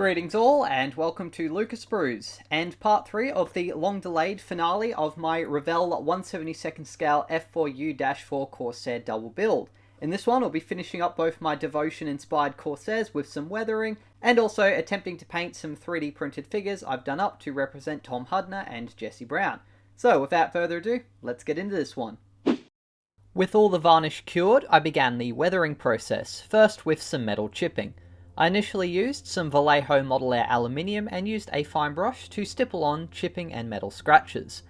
Greetings all, and welcome to Lucas Brews, and part 3 of the long-delayed finale of my Revell 1/72nd scale F4U-4 Corsair double build. In this one, I'll be finishing up both my Devotion-inspired Corsairs with some weathering, and also attempting to paint some 3D printed figures I've done up to represent Tom Hudner and Jesse Brown. So, without further ado, let's get into this one. With all the varnish cured, I began the weathering process, first with some metal chipping. I initially used some Vallejo Model Air aluminium and used a fine brush to stipple on chipping and metal scratches.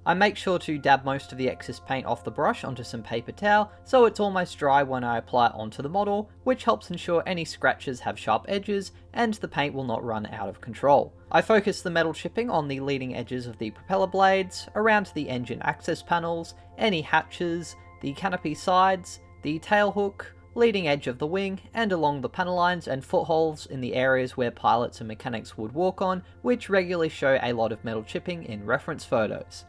I make sure to dab most of the excess paint off the brush onto some paper towel so it's almost dry when I apply it onto the model, which helps ensure any scratches have sharp edges and the paint will not run out of control. I focus the metal chipping on the leading edges of the propeller blades, around the engine access panels, any hatches, the canopy sides, the tail hook, leading edge of the wing, and along the panel lines and footholds in the areas where pilots and mechanics would walk on, which regularly show a lot of metal chipping in reference photos.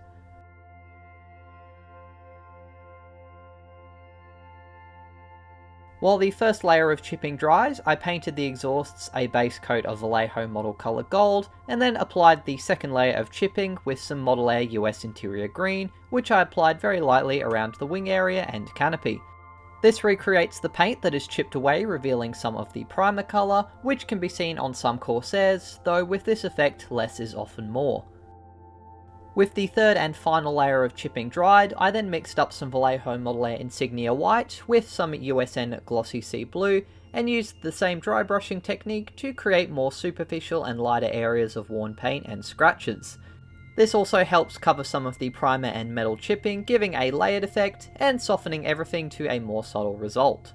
While the first layer of chipping dries, I painted the exhausts a base coat of Vallejo Model Color Gold, and then applied the second layer of chipping with some Model Air US Interior Green, which I applied very lightly around the wing area and canopy. This recreates the paint that is chipped away, revealing some of the primer colour, which can be seen on some Corsairs, though with this effect less is often more. With the third and final layer of chipping dried, I then mixed up some Vallejo Model Air Insignia White with some USN Glossy Sea Blue, and used the same dry brushing technique to create more superficial and lighter areas of worn paint and scratches. This also helps cover some of the primer and metal chipping, giving a layered effect and softening everything to a more subtle result.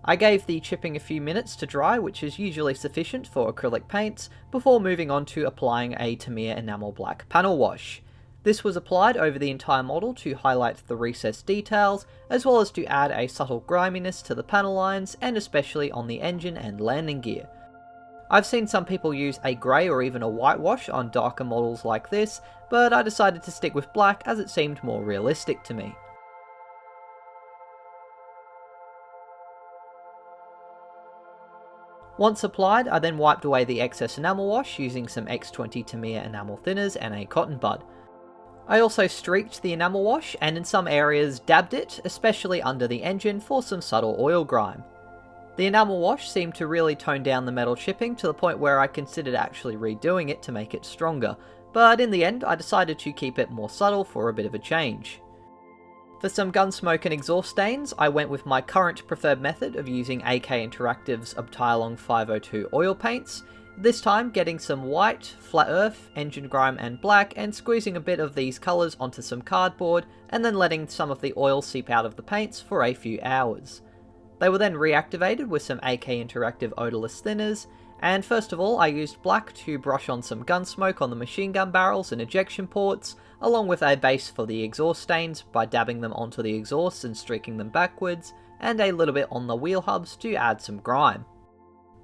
I gave the chipping a few minutes to dry, which is usually sufficient for acrylic paints, before moving on to applying a Tamiya Enamel Black panel wash. This was applied over the entire model to highlight the recessed details, as well as to add a subtle griminess to the panel lines, and especially on the engine and landing gear. I've seen some people use a grey or even a white wash on darker models like this, but I decided to stick with black as it seemed more realistic to me. Once applied, I then wiped away the excess enamel wash using some X20 Tamiya enamel thinners and a cotton bud. I also streaked the enamel wash and in some areas dabbed it, especially under the engine, for some subtle oil grime. The enamel wash seemed to really tone down the metal chipping to the point where I considered actually redoing it to make it stronger, but in the end I decided to keep it more subtle for a bit of a change. For some gun smoke and exhaust stains, I went with my current preferred method of using AK Interactive's Uptilong 502 oil paints, this time getting some white, flat earth, engine grime and black, and squeezing a bit of these colours onto some cardboard, and then letting some of the oil seep out of the paints for a few hours. They were then reactivated with some AK Interactive odorless thinners, and first of all I used black to brush on some gun smoke on the machine gun barrels and ejection ports, along with a base for the exhaust stains by dabbing them onto the exhausts and streaking them backwards, and a little bit on the wheel hubs to add some grime.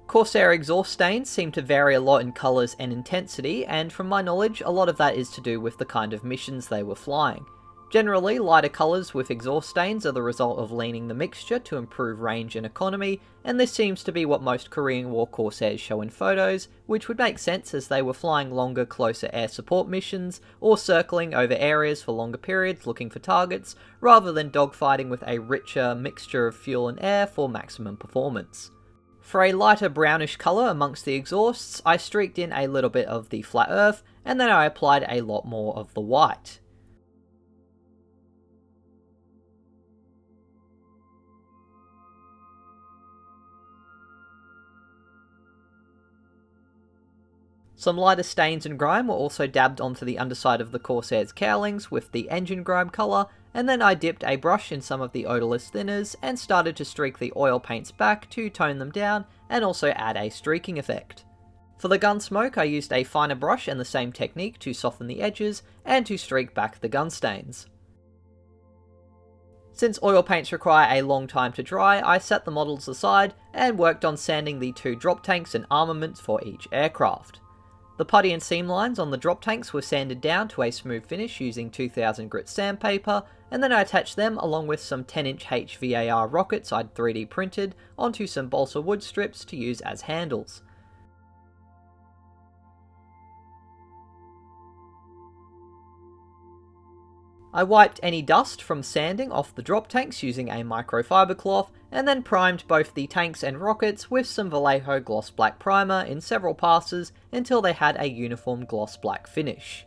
Corsair exhaust stains seem to vary a lot in colours and intensity, and from my knowledge a lot of that is to do with the kind of missions they were flying. Generally, lighter colours with exhaust stains are the result of leaning the mixture to improve range and economy, and this seems to be what most Korean War Corsairs show in photos, which would make sense as they were flying longer, closer air support missions, or circling over areas for longer periods looking for targets, rather than dogfighting with a richer mixture of fuel and air for maximum performance. For a lighter brownish colour amongst the exhausts, I streaked in a little bit of the flat earth, and then I applied a lot more of the white. Some lighter stains and grime were also dabbed onto the underside of the Corsair's cowlings with the engine grime colour, and then I dipped a brush in some of the odorless thinners and started to streak the oil paints back to tone them down and also add a streaking effect. For the gun smoke I used a finer brush and the same technique to soften the edges and to streak back the gun stains. Since oil paints require a long time to dry, I set the models aside and worked on sanding the two drop tanks and armaments for each aircraft. The putty and seam lines on the drop tanks were sanded down to a smooth finish using 2000 grit sandpaper, and then I attached them along with some 10-inch HVAR rockets I'd 3D printed onto some balsa wood strips to use as handles. I wiped any dust from sanding off the drop tanks using a microfiber cloth, and then primed both the tanks and rockets with some Vallejo gloss black primer in several passes until they had a uniform gloss black finish.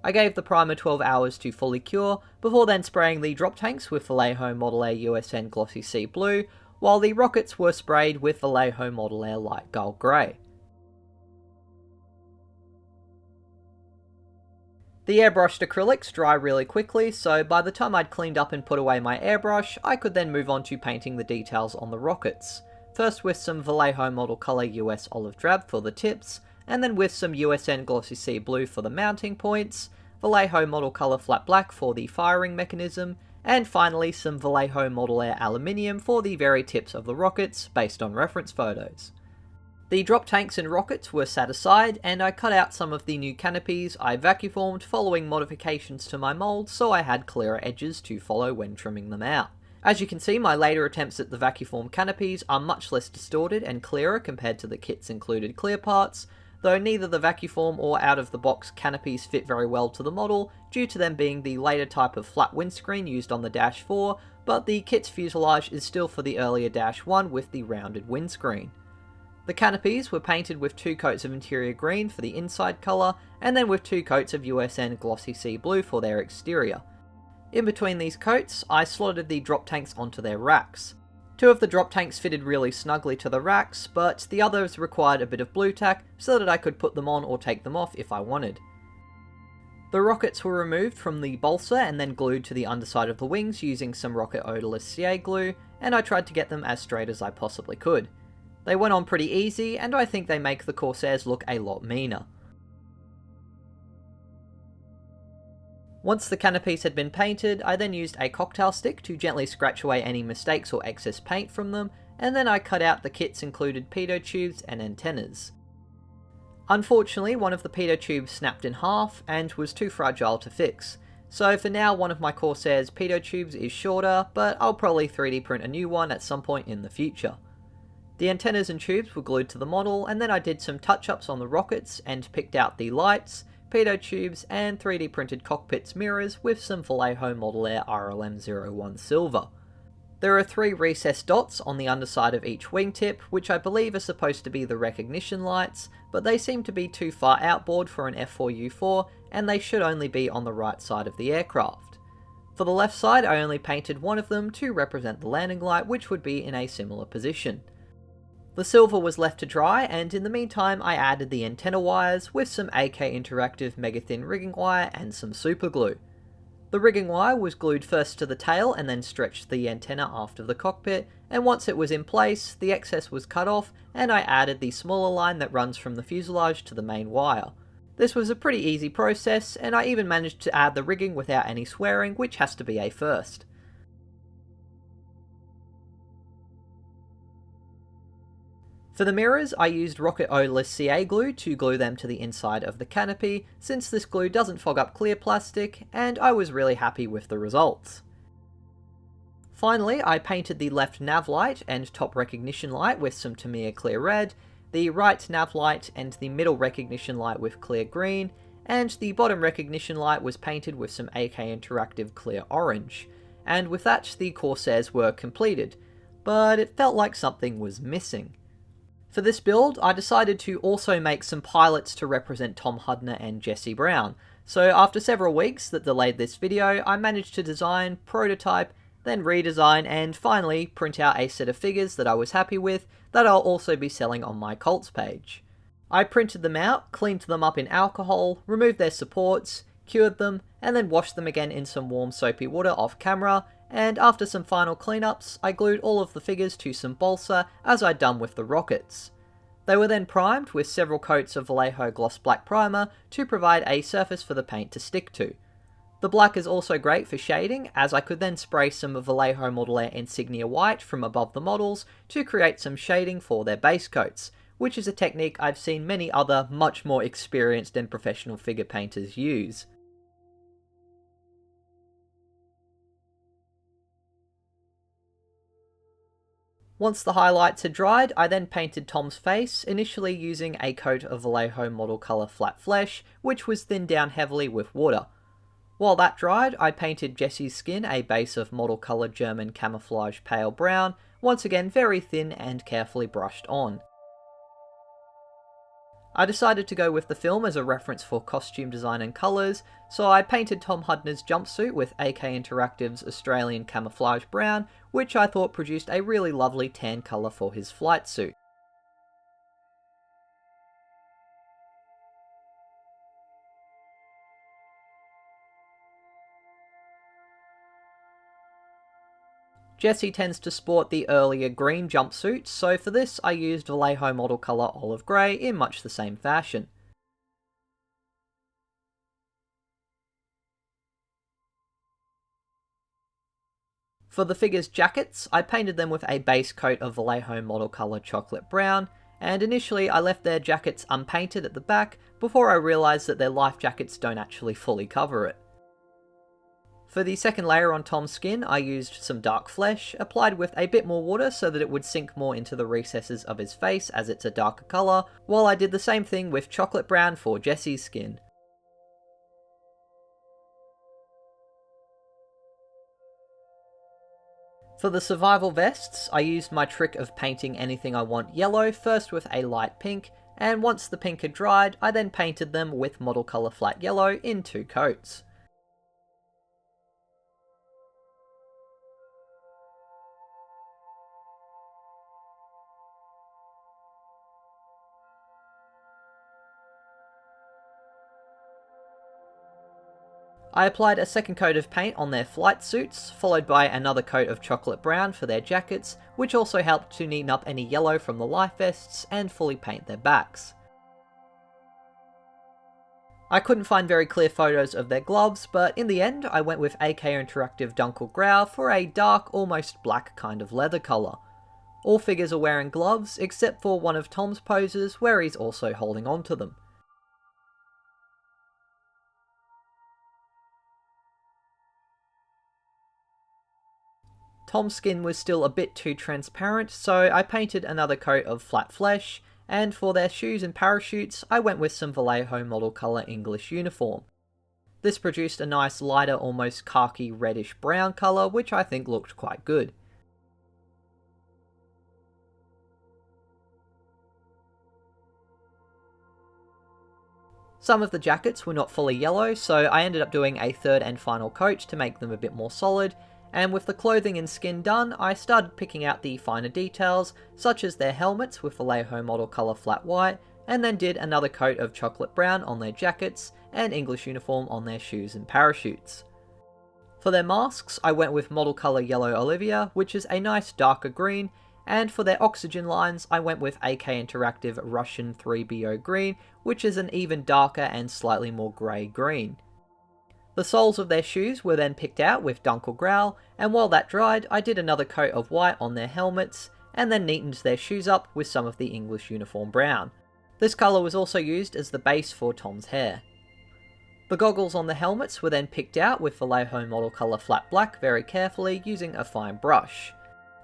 I gave the primer 12 hours to fully cure, before then spraying the drop tanks with Vallejo Model Air USN Glossy Sea Blue, while the rockets were sprayed with Vallejo Model Air Light Gull Grey. The airbrushed acrylics dry really quickly, so by the time I'd cleaned up and put away my airbrush, I could then move on to painting the details on the rockets. First with some Vallejo Model Colour US Olive Drab for the tips, and then with some USN Glossy Sea Blue for the mounting points, Vallejo Model Colour Flat Black for the firing mechanism, and finally some Vallejo Model Air Aluminium for the very tips of the rockets, based on reference photos. The drop tanks and rockets were set aside, and I cut out some of the new canopies I vacuformed following modifications to my mould, so I had clearer edges to follow when trimming them out. As you can see, my later attempts at the vacuform canopies are much less distorted and clearer compared to the kit's included clear parts, though neither the vacuform or out-of-the-box canopies fit very well to the model, due to them being the later type of flat windscreen used on the Dash 4, but the kit's fuselage is still for the earlier Dash 1 with the rounded windscreen. The canopies were painted with 2 coats of interior green for the inside colour, and then with 2 coats of USN Glossy Sea Blue for their exterior. In between these coats, I slotted the drop tanks onto their racks. 2 of the drop tanks fitted really snugly to the racks, but the others required a bit of blue tack so that I could put them on or take them off if I wanted. The rockets were removed from the balsa and then glued to the underside of the wings using some rocket odorless CA glue, and I tried to get them as straight as I possibly could. They went on pretty easy, and I think they make the Corsairs look a lot meaner. Once the canopies had been painted, I then used a cocktail stick to gently scratch away any mistakes or excess paint from them, and then I cut out the kit's included pitot tubes and antennas. Unfortunately, one of the pitot tubes snapped in half and was too fragile to fix, so for now one of my Corsair's pitot tubes is shorter, but I'll probably 3D print a new one at some point in the future. The antennas and tubes were glued to the model, and then I did some touch-ups on the rockets and picked out the lights, pitot tubes, and 3D printed cockpits mirrors with some Vallejo Model Air RLM01 silver. There are 3 recessed dots on the underside of each wingtip, which I believe are supposed to be the recognition lights, but they seem to be too far outboard for an F4U-4, and they should only be on the right side of the aircraft. For the left side, I only painted one of them to represent the landing light, which would be in a similar position. The silver was left to dry, and in the meantime I added the antenna wires with some AK Interactive mega thin rigging wire and some super glue. The rigging wire was glued first to the tail and then stretched the antenna after the cockpit, and once it was in place, the excess was cut off and I added the smaller line that runs from the fuselage to the main wire. This was a pretty easy process, and I even managed to add the rigging without any swearing, which has to be a first. For the mirrors, I used rocket odorless CA glue to glue them to the inside of the canopy, since this glue doesn't fog up clear plastic, and I was really happy with the results. Finally, I painted the left nav light and top recognition light with some Tamiya clear red, the right nav light and the middle recognition light with clear green, and the bottom recognition light was painted with some AK Interactive clear orange. And with that, the Corsairs were completed, but it felt like something was missing. For this build, I decided to also make some pilots to represent Tom Hudner and Jesse Brown, so after several weeks that delayed this video, I managed to design, prototype, then redesign, and finally print out a set of figures that I was happy with that I'll also be selling on my Cults page. I printed them out, cleaned them up in alcohol, removed their supports, cured them, and then washed them again in some warm soapy water off camera, and after some final cleanups, I glued all of the figures to some balsa as I'd done with the rockets. They were then primed with several coats of Vallejo gloss black primer to provide a surface for the paint to stick to. The black is also great for shading, as I could then spray some of Vallejo Model Air Insignia white from above the models to create some shading for their base coats, which is a technique I've seen many other much more experienced and professional figure painters use. Once the highlights had dried, I then painted Tom's face, initially using a coat of Vallejo Model Colour Flat Flesh, which was thinned down heavily with water. While that dried, I painted Jesse's skin a base of Model Colour German Camouflage Pale Brown, once again very thin and carefully brushed on. I decided to go with the film as a reference for costume design and colours, so I painted Tom Hudner's jumpsuit with AK Interactive's Australian Camouflage Brown, which I thought produced a really lovely tan colour for his flight suit. Jesse tends to sport the earlier green jumpsuits, so for this I used Vallejo Model Colour Olive Grey in much the same fashion. For the figure's jackets, I painted them with a base coat of Vallejo Model Colour Chocolate Brown, and initially I left their jackets unpainted at the back before I realised that their life jackets don't actually fully cover it. For the second layer on Tom's skin, I used some dark flesh, applied with a bit more water so that it would sink more into the recesses of his face as it's a darker colour, while I did the same thing with chocolate brown for Jesse's skin. For the survival vests, I used my trick of painting anything I want yellow, first with a light pink, and once the pink had dried, I then painted them with Model Colour Flat Yellow in 2 coats. I applied a second coat of paint on their flight suits, followed by another coat of chocolate brown for their jackets, which also helped to neaten up any yellow from the life vests and fully paint their backs. I couldn't find very clear photos of their gloves, but in the end I went with AK Interactive Dunkel Grau for a dark, almost black kind of leather colour. All figures are wearing gloves, except for one of Tom's poses where he's also holding onto them. Tom's skin was still a bit too transparent, so I painted another coat of flat flesh, and for their shoes and parachutes, I went with some Vallejo Model Colour English uniform. This produced a nice lighter, almost khaki reddish brown colour, which I think looked quite good. Some of the jackets were not fully yellow, so I ended up doing a third and final coat to make them a bit more solid, and with the clothing and skin done, I started picking out the finer details, such as their helmets with Vallejo Model Colour Flat White, and then did another coat of chocolate brown on their jackets, and English uniform on their shoes and parachutes. For their masks, I went with Model Colour Yellow Olivia, which is a nice darker green, and for their oxygen lines, I went with AK Interactive Russian 3BO Green, which is an even darker and slightly more grey green. The soles of their shoes were then picked out with Dunkel Grau, and while that dried, I did another coat of white on their helmets, and then neatened their shoes up with some of the English uniform brown. This colour was also used as the base for Tom's hair. The goggles on the helmets were then picked out with Vallejo Model Colour Flat Black very carefully using a fine brush.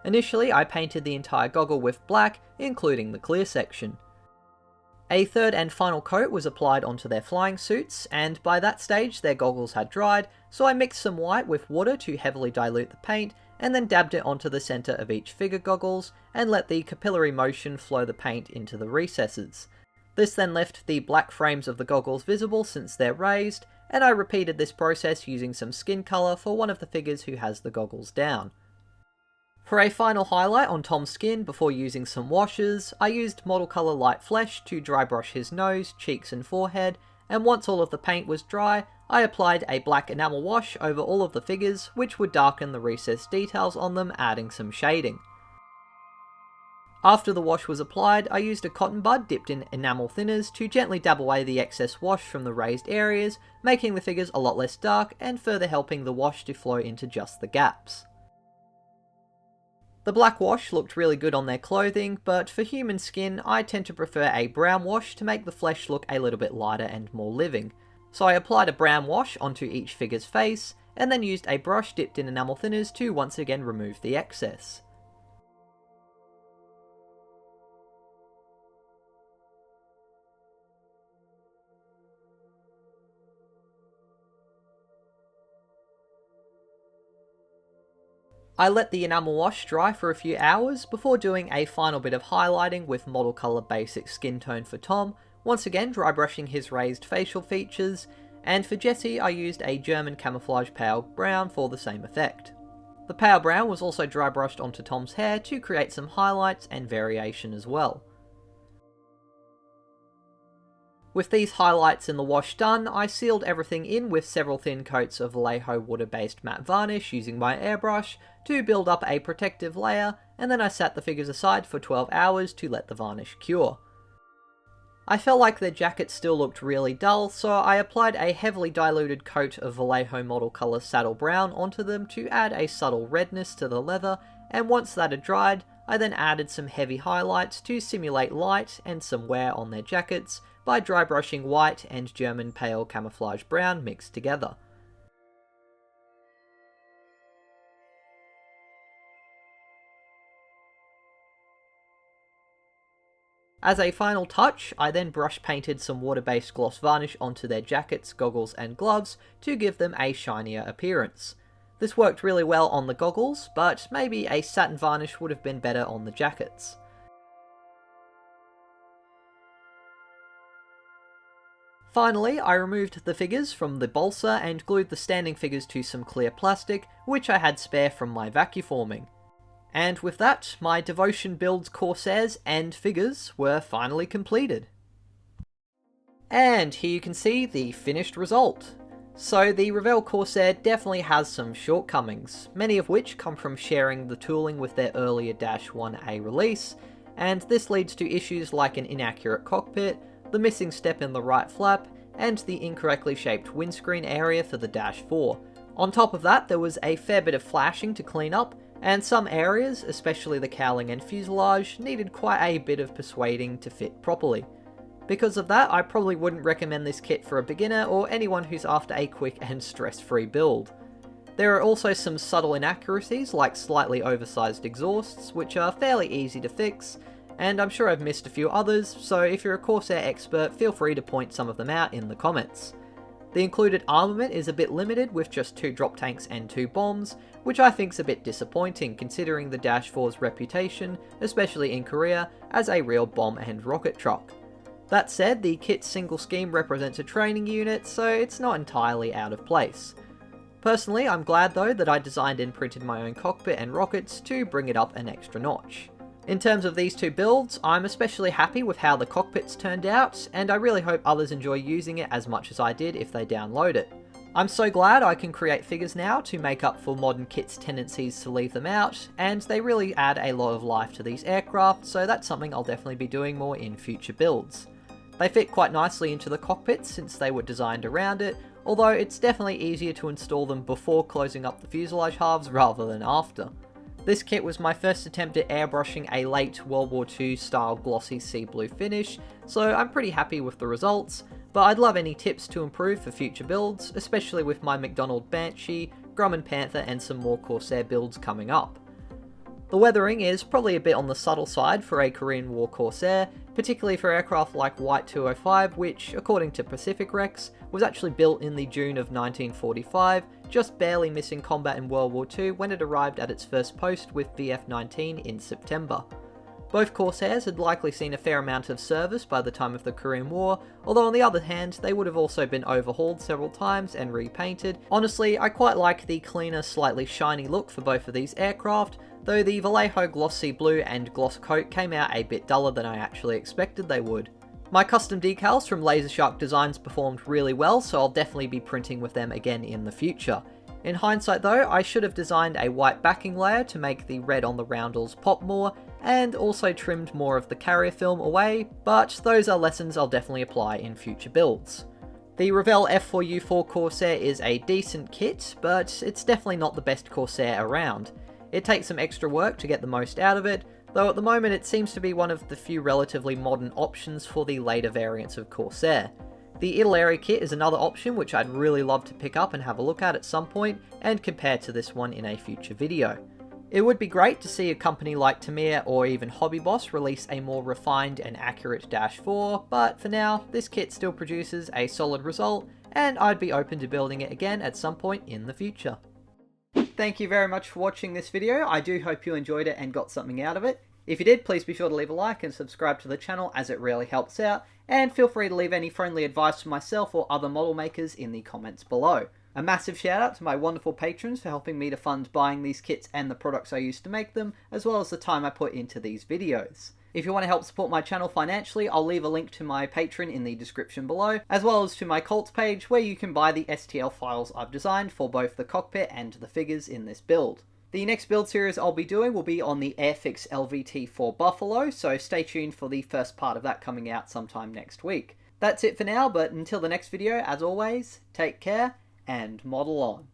Initially, I painted the entire goggle with black, including the clear section. A third and final coat was applied onto their flying suits, and by that stage their goggles had dried, so I mixed some white with water to heavily dilute the paint, and then dabbed it onto the centre of each figure goggles, and let the capillary motion flow the paint into the recesses. This then left the black frames of the goggles visible since they're raised, and I repeated this process using some skin colour for one of the figures who has the goggles down. For a final highlight on Tom's skin before using some washes, I used Model Colour Light Flesh to dry brush his nose, cheeks and forehead, and once all of the paint was dry, I applied a black enamel wash over all of the figures, which would darken the recessed details on them, adding some shading. After the wash was applied, I used a cotton bud dipped in enamel thinners to gently dab away the excess wash from the raised areas, making the figures a lot less dark and further helping the wash to flow into just the gaps. The black wash looked really good on their clothing, but for human skin I tend to prefer a brown wash to make the flesh look a little bit lighter and more living. So I applied a brown wash onto each figure's face, and then used a brush dipped in enamel thinners to once again remove the excess. I let the enamel wash dry for a few hours before doing a final bit of highlighting with model colour basic skin tone for Tom, once again dry brushing his raised facial features, and for Jesse I used a German camouflage pale brown for the same effect. The pale brown was also dry brushed onto Tom's hair to create some highlights and variation as well. With these highlights in the wash done, I sealed everything in with several thin coats of Vallejo water-based matte varnish using my airbrush to build up a protective layer, and then I sat the figures aside for 12 hours to let the varnish cure. I felt like their jackets still looked really dull, so I applied a heavily diluted coat of Vallejo model colour saddle brown onto them to add a subtle redness to the leather, and once that had dried, I then added some heavy highlights to simulate light and some wear on their jackets by dry brushing white and German pale camouflage brown mixed together. As a final touch, I then brush painted some water-based gloss varnish onto their jackets, goggles and gloves to give them a shinier appearance. This worked really well on the goggles, but maybe a satin varnish would have been better on the jackets. Finally, I removed the figures from the balsa and glued the standing figures to some clear plastic, which I had spare from my vacuforming. And with that, my Devotion Builds Corsairs and figures were finally completed. And here you can see the finished result. So the Revell Corsair definitely has some shortcomings, many of which come from sharing the tooling with their earlier -1A release, and this leads to issues like an inaccurate cockpit, the missing step in the right flap, and the incorrectly shaped windscreen area for the -4. On top of that, there was a fair bit of flashing to clean up, and some areas, especially the cowling and fuselage, needed quite a bit of persuading to fit properly. Because of that, I probably wouldn't recommend this kit for a beginner or anyone who's after a quick and stress-free build. There are also some subtle inaccuracies like slightly oversized exhausts, which are fairly easy to fix, and I'm sure I've missed a few others, so if you're a Corsair expert, feel free to point some of them out in the comments. The included armament is a bit limited with just 2 drop tanks and 2 bombs, which I think's a bit disappointing considering the -4's reputation, especially in Korea, as a real bomb and rocket truck. That said, the kit's single scheme represents a training unit, so it's not entirely out of place. Personally, I'm glad though that I designed and printed my own cockpit and rockets to bring it up an extra notch. In terms of these 2 builds, I'm especially happy with how the cockpits turned out, and I really hope others enjoy using it as much as I did if they download it. I'm so glad I can create figures now to make up for modern kits' tendencies to leave them out, and they really add a lot of life to these aircraft, so that's something I'll definitely be doing more in future builds. They fit quite nicely into the cockpit since they were designed around it, although it's definitely easier to install them before closing up the fuselage halves rather than after. This kit was my first attempt at airbrushing a late World War II style glossy sea blue finish, so I'm pretty happy with the results, but I'd love any tips to improve for future builds, especially with my McDonald Banshee, Grumman Panther and some more Corsair builds coming up. The weathering is probably a bit on the subtle side for a Korean War Corsair, particularly for aircraft like WWII 205, which, according to Pacific Recs, was actually built in the June of 1945, just barely missing combat in World War II when it arrived at its first post with VF-19 in September. Both Corsairs had likely seen a fair amount of service by the time of the Korean War, although on the other hand, they would have also been overhauled several times and repainted. Honestly, I quite like the cleaner, slightly shiny look for both of these aircraft, though the Vallejo glossy blue and gloss coat came out a bit duller than I actually expected they would. My custom decals from Laser Shark Designs performed really well, so I'll definitely be printing with them again in the future. In hindsight though, I should have designed a white backing layer to make the red on the roundels pop more, and also trimmed more of the carrier film away, but those are lessons I'll definitely apply in future builds. The Revell F4U-4 Corsair is a decent kit, but it's definitely not the best Corsair around. It takes some extra work to get the most out of it, though at the moment it seems to be one of the few relatively modern options for the later variants of Corsair. The Italeri kit is another option which I'd really love to pick up and have a look at some point, and compare to this one in a future video. It would be great to see a company like Tamiya or even Hobby Boss release a more refined and accurate Dash 4, but for now, this kit still produces a solid result, and I'd be open to building it again at some point in the future. Thank you very much for watching this video. I do hope you enjoyed it and got something out of it. If you did, please be sure to leave a like and subscribe to the channel, as it really helps out, and feel free to leave any friendly advice for myself or other model makers in the comments below. A massive shout out to my wonderful patrons for helping me to fund buying these kits and the products I use to make them, as well as the time I put into these videos. If you want to help support my channel financially, I'll leave a link to my Patreon in the description below, as well as to my Cults page where you can buy the STL files I've designed for both the cockpit and the figures in this build. The next build series I'll be doing will be on the Airfix LVT4 Buffalo, so stay tuned for the first part of that coming out sometime next week. That's it for now, but until the next video, as always, take care and model on.